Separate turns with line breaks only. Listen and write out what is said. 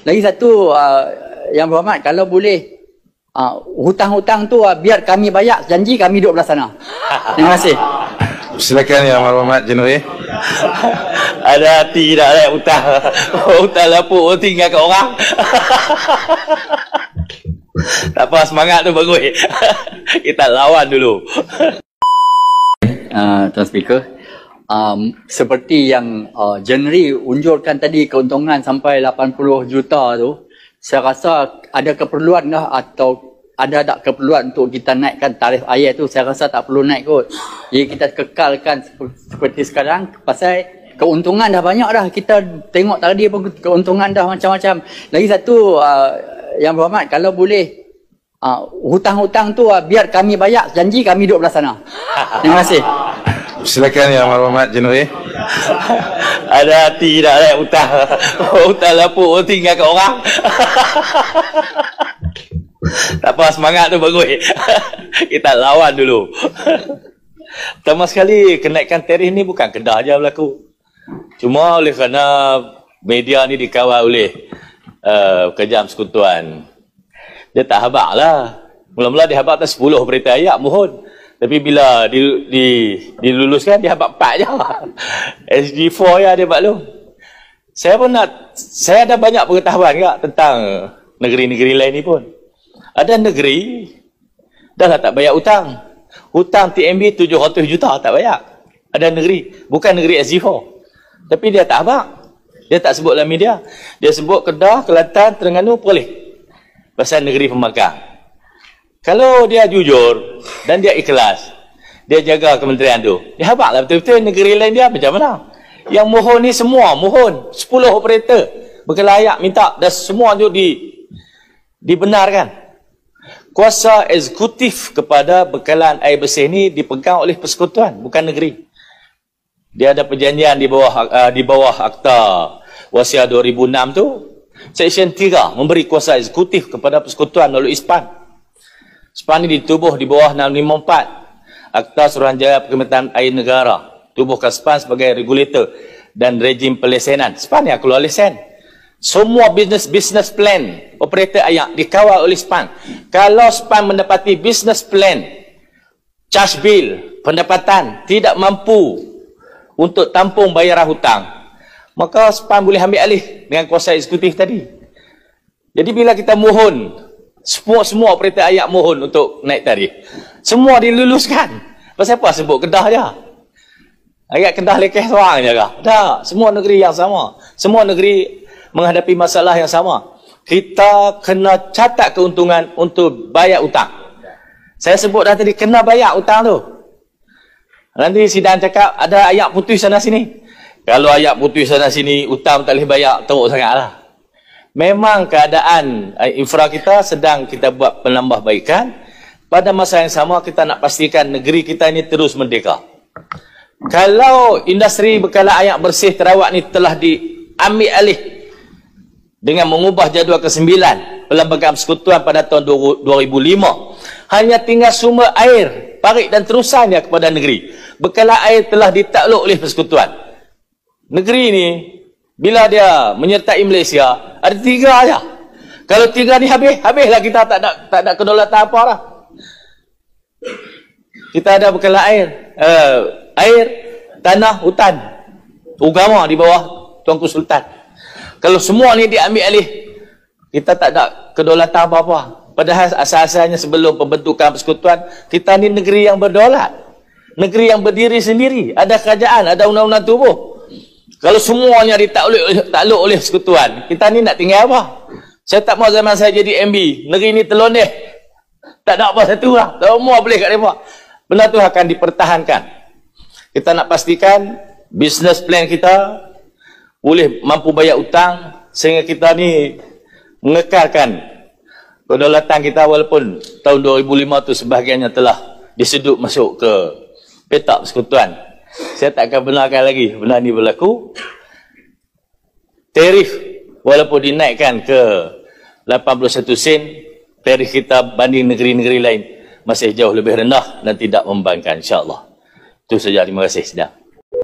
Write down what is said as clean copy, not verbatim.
Lagi satu, Yang Berhormat, kalau boleh hutang-hutang tu biar kami bayar, janji kami duduk belah sana. Terima kasih.
Silakan Yang Berhormat Jenerali.
Ada hati tak naik hutang. Hutang lapuk tinggal kat orang. Tak apa, semangat tu bagus. Kita lawan dulu.
Tuan Speaker, seperti yang Jenerali unjurkan tadi, keuntungan sampai 80 juta tu, saya rasa ada keperluan kah atau ada tak keperluan untuk kita naikkan tarif air tu? Saya rasa tak perlu naik kot. Jadi kita kekalkan seperti sekarang, pasal keuntungan dah banyak dah. Kita tengok tadi pun keuntungan dah macam-macam. Lagi satu, Yang Berhormat, kalau boleh hutang-hutang tu biar kami bayar, janji kami duduk belah sana. Terima kasih.
Silakan Yang Berhormat Jenerali.
Ada hati tak naik hutang. Hutang lapuk tinggal kat orang. Tak apa, semangat tu bagus. Kita lawan dulu. Pertama sekali, kenaikan tarif ni bukan Kedah je berlaku. Cuma oleh kerana media ni dikawal oleh Kejam Persekutuan, dia tak habaq lah. Mula-mula dia habaq 10 berita ayat, mohon. Tapi bila diluluskan, dia habaq 4 je. SG4 ya dia maklum. Saya ada banyak pengetahuan kak tentang negeri-negeri lain ni pun. Ada negeri dah lah tak bayar hutang. Hutang TMB 700 juta tak bayar. Ada negeri, bukan negeri SG4. Tapi dia tak habaq. Dia tak sebut dalam media. Dia sebut Kedah, Kelantan, Terengganu boleh. Pasal negeri pemagang. Kalau dia jujur dan dia ikhlas, dia jaga kementerian tu, dia habaqlah betul-betul negeri lain dia macam mana. Yang mohon ni semua mohon, 10 operator berkelayak minta dan semua tu dibenarkan. Kuasa eksekutif kepada bekalan air bersih ni dipegang oleh persekutuan, bukan negeri. Dia ada perjanjian di bawah Akta Wasiat 2006 tu, Seksyen 3 memberi kuasa eksekutif kepada persekutuan melalui SPAN. SPAN ini ditubuh di bawah 654 Akta Suruhanjaya Perkhidmatan Air Negara. Tubuhkan SPAN sebagai regulator dan rejim pelesenan. SPAN yang keluar lesen. Semua business plan operator air dikawal oleh SPAN. Kalau SPAN mendapati business plan, charge bill, pendapatan tidak mampu untuk tampung bayaran hutang, maka SPAN boleh ambil alih dengan kuasa eksekutif tadi. Jadi bila kita mohon, semua operator air mohon untuk naik tarif, semua diluluskan. Pasal apa sebut Kedah je? Ayat Kedah lekeh seorang je kah? Tak, semua negeri yang sama. Semua negeri menghadapi masalah yang sama. Kita kena catat keuntungan untuk bayar hutang. Saya sebut dah tadi, kena bayar hutang tu. Nanti sidang cakap ada ayat putus sana sini. Kalau ayat putus sana sini, hutang tak boleh bayar, teruk sangatlah. Memang keadaan infra kita sedang kita buat penambahbaikan. Pada masa yang sama kita nak pastikan negeri kita ini terus merdeka. Kalau industri bekalan air bersih Terawak ni telah diambil alih dengan mengubah jadual ke-9 Perlembagaan Persekutuan pada tahun 2005, hanya tinggal sumber air, parit dan terusannya kepada negeri. Bekalan air telah ditakluk oleh Persekutuan. Negeri ni bila dia menyertai Malaysia ada 3 aja. Kalau 3 ni habislah kita tak ada kedaulatan apa dah. Kita ada bekalan air, tanah, hutan, agama di bawah Tuanku Sultan. Kalau semua ni diambil alih, kita tak ada kedaulatan apa-apa. Padahal asal-asalnya sebelum pembentukan persekutuan, kita ni negeri yang berdaulat, negeri yang berdiri sendiri, ada kerajaan, ada undang-undang tubuh. Kalau semuanya ditakluk oleh persekutuan, kita ni nak tinggal apa? Saya tak mahu zaman saya jadi MB, negeri ni terlondeh, tak ada apa satu lah, semua boleh kat mereka. Benda tu akan dipertahankan. Kita nak pastikan business plan kita boleh mampu bayar hutang sehingga kita ni mengekalkan kedaulatan kita, walaupun tahun 2005 tu sebahagiannya telah disedut masuk ke petak persekutuan. Saya tak akan benarkan lagi benda ni berlaku. Tarif walaupun dinaikkan ke 81 sen, tarif kita banding negeri-negeri lain masih jauh lebih rendah dan tidak membebankan, insya-Allah. Itu saja, terima kasih. Sedang.